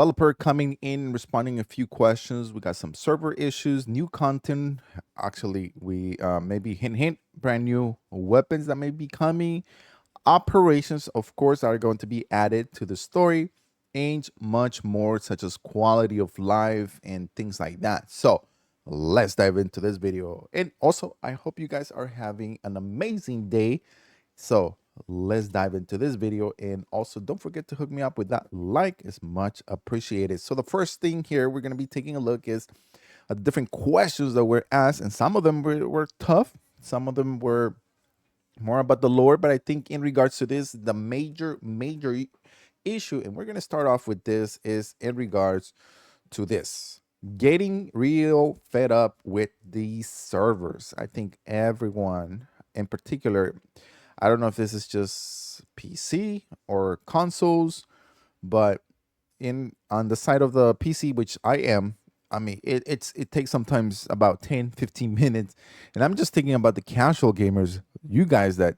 Developer coming in, responding a few questions. We got some server issues, new content. Actually, we maybe hint, brand new weapons that may be coming. Operations, of course, are going to be added to the story, and much more, such as quality of life and things like that. So let's dive into this video. And also, I hope you guys are having an amazing day. So let's dive into this video, and also don't forget to hook me up with that like. Is much appreciated. So the first thing here we're going to be taking a look is at different questions that were asked, and some of them were tough, some of them were more about the lore, but I think in regards to this, the major issue, and we're going to start off with this, is in regards to this: getting real fed up with these servers. I think everyone in particular, I don't know if this is just PC or consoles, but in on the side of the PC, which I am, I mean, it takes sometimes about 10-15 minutes. And I'm just thinking about the casual gamers, you guys that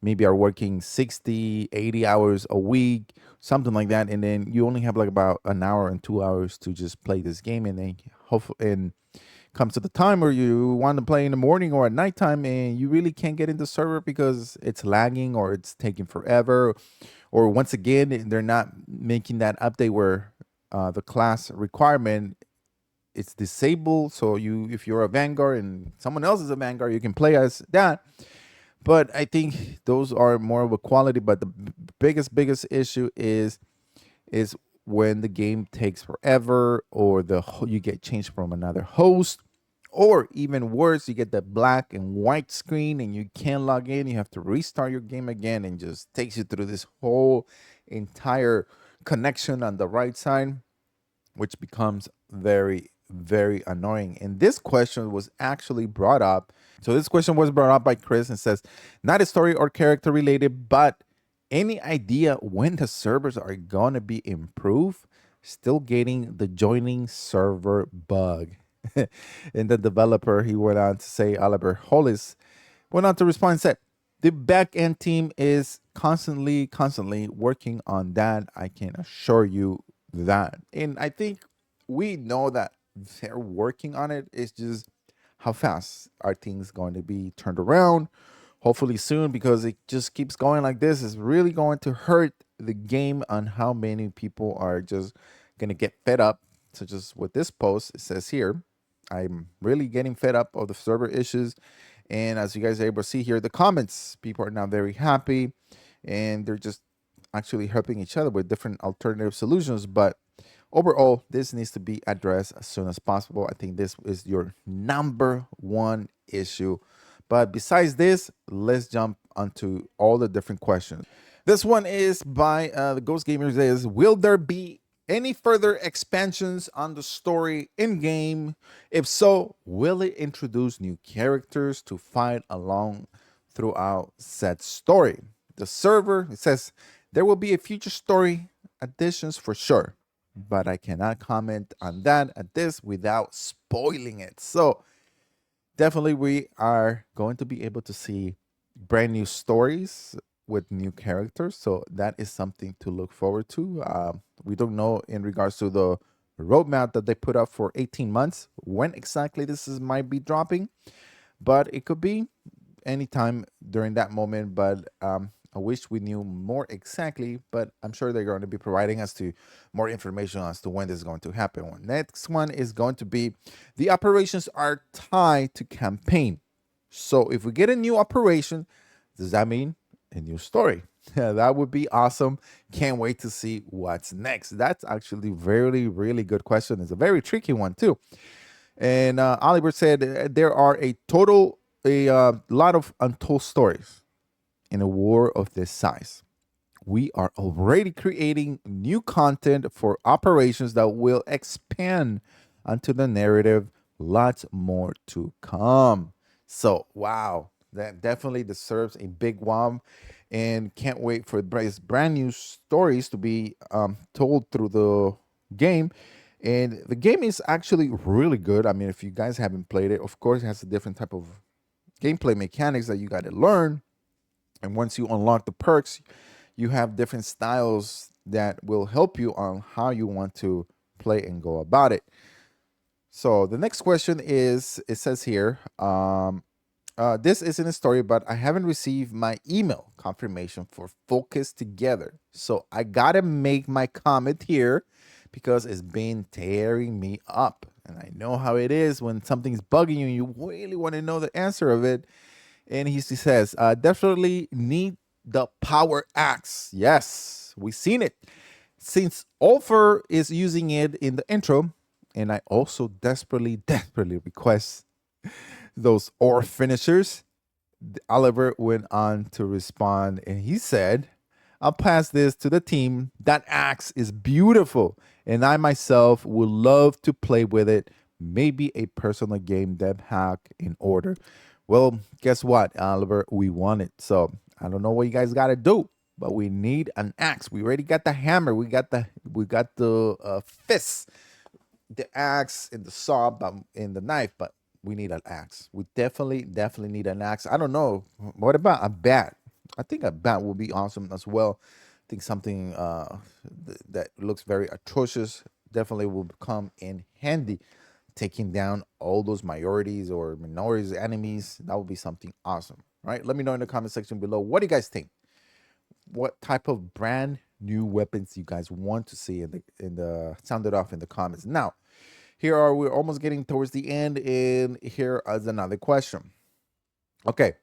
maybe are working 60-80 hours a week, something like that, and then you only have like about an hour and 2 hours to just play this game, and then hopefully, and comes to the time where you want to play in the morning or at nighttime, and you really can't get into server because it's lagging or it's taking forever, or once again they're not making that update where the class requirement, it's disabled. So you, if you're a Vanguard and someone else is a Vanguard, you can play as that. But I think those are more of a quality. But the biggest issue is when the game takes forever, or you get changed from another host, or even worse, you get the black and white screen and you can't log in. You have to restart your game again, and just takes you through this whole entire connection on the right side, which becomes very annoying. And this question was actually brought up. So this question was brought up by Chris, and says, not a story or character related, but any idea when the servers are gonna be improved? Still getting the joining server bug. And the developer, he went on to say, Oliver Hollis went on to respond and said, the back end team is constantly working on that. I can assure you that. And I think we know that they're working on it. It's just how fast are things going to be turned around? Hopefully soon, because it just keeps going like this. It's really going to hurt the game on how many people are just going to get fed up. Such as with this post, it says here, I'm really getting fed up of the server issues. And as you guys are able to see here, the comments, people are not very happy, and they're just actually helping each other with different alternative solutions. But overall, this needs to be addressed as soon as possible. I think this is your number one issue. But besides this, let's jump onto all the different questions. This one is by the Ghost Gamers. Is, will there be any further expansions on the story in game? If so, will it introduce new characters to fight along throughout said story? The server, it says, there will be a future story additions for sure, but I cannot comment on that at this without spoiling it. So definitely we are going to be able to see brand new stories with new characters, so that is something to look forward to. We don't know in regards to the roadmap that they put up for 18 months when exactly might be dropping, but it could be anytime during that moment. But I wish we knew more exactly, but I'm sure they're going to be providing us to more information as to when this is going to happen. Next one is going to be, the operations are tied to campaign. So if we get a new operation, does that mean a new story? That would be awesome. Can't wait to see what's next. That's actually really good question. It's a very tricky one too. And Oliver said there are a lot of untold stories in a war of this size. We are already creating new content for operations that will expand onto the narrative. Lots more to come. So, wow, that definitely deserves a big wow. And can't wait for brand new stories to be told through the game. And the game is actually really good. I mean, if you guys haven't played it, of course, it has a different type of gameplay mechanics that you got to learn. And once you unlock the perks, you have different styles that will help you on how you want to play and go about it. So the next question is, it says here, this isn't a story, but I haven't received my email confirmation for Focus Together. So I gotta make my comment here because it's been tearing me up. And I know how it is when something's bugging you and you really want to know the answer of it. And he says, definitely need the power axe. Yes, we've seen it. Since Olfer is using it in the intro, and I also desperately request those ore finishers, Oliver went on to respond and he said, I'll pass this to the team. That axe is beautiful, and I myself would love to play with it. Maybe a personal game dev hack in order. Well, guess what, Oliver? We want it. So I don't know what you guys got to do, but we need an axe. We already got the hammer. We got the fist, the axe, and the saw, but and the knife. But we need an axe. We definitely need an axe. I don't know. What about a bat? I think a bat will be awesome as well. I think something that looks very atrocious definitely will come in handy. Taking down all those majorities or minorities enemies, that would be something awesome. Right? Let me know in the comment section below. What do you guys think? What type of brand new weapons you guys want to see in the sound it off in the comments. Now, we're almost getting towards the end, and here is another question. Okay,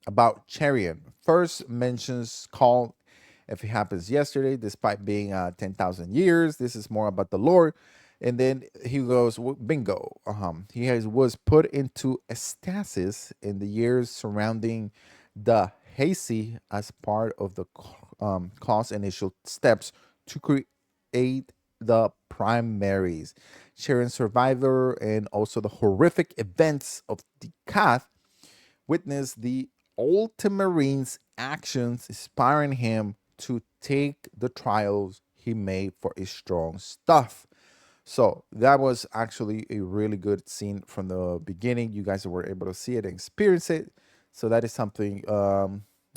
about Chariot. First mentions call if it happens yesterday, despite being 10,000 years. This is more about the lore. And then he goes, bingo. Was put into a stasis in the years surrounding the Hasty as part of the cause initial steps to create the primaries. Sharon Survivor and also the horrific events of the Cath witnessed the Ultimarine's actions, inspiring him to take the trials he made for his strong stuff. So that was actually a really good scene from the beginning. You guys were able to see it and experience it. So that is something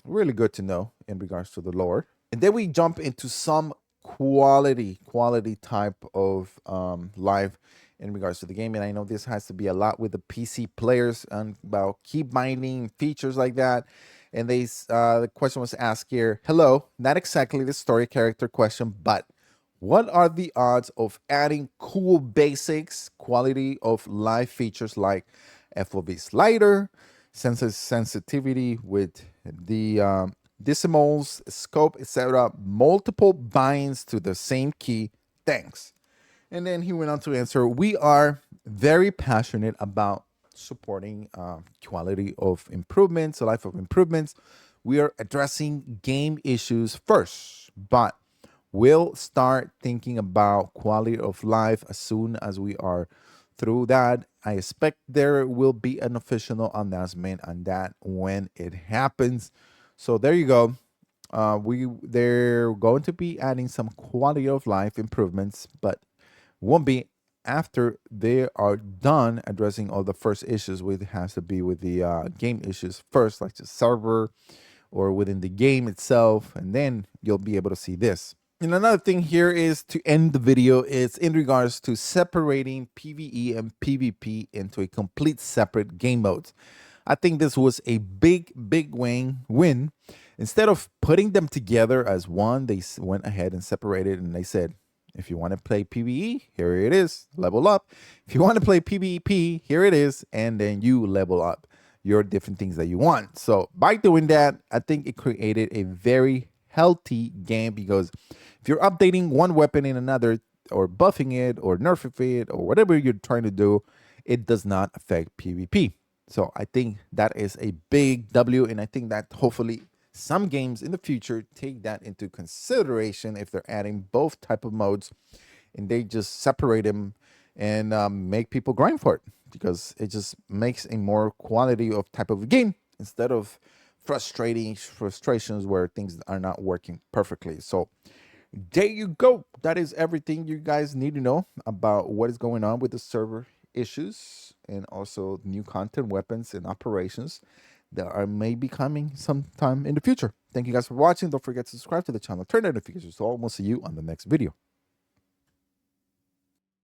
really good to know in regards to the lore. And then we jump into some quality type of live in regards to the game. And I know this has to be a lot with the PC players and about key binding features like that. And the question was asked here, hello, not exactly the story character question, but what are the odds of adding cool basics, quality of live features like FOV slider, sensitivity with the decimals, scope, etc., multiple binds to the same key? Thanks. And then he went on to answer, we are very passionate about supporting quality of improvements, life of improvements. We are addressing game issues first, but we'll start thinking about quality of life as soon as we are through that. I expect there will be an official announcement on that when it happens. So there you go. They're going to be adding some quality of life improvements, but won't be after they are done addressing all the first issues. With has to be with the game issues first, like the server or within the game itself, and then you'll be able to see this. And another thing here is to end the video is in regards to separating PvE and PvP into a complete separate game modes. I think this was a big win. Instead of putting them together as one, they went ahead and separated, and they said, if you want to play PvE, here it is, level up. If you want to play PvP, here it is, and then you level up your different things that you want. So by doing that, I think it created a very healthy game, because if you're updating one weapon in another, or buffing it or nerfing it or whatever you're trying to do, it does not affect PvP. So I think that is a big W, and I think that hopefully some games in the future take that into consideration if they're adding both type of modes, and they just separate them and make people grind for it, because it just makes a more quality of type of game instead of frustrations where things are not working perfectly. So there you go. That is everything you guys need to know about what is going on with the server issues, and also new content, weapons, and operations that are maybe coming sometime in the future. Thank you guys for watching. Don't forget to subscribe to the channel, turn notifications on. We'll see you on the next video.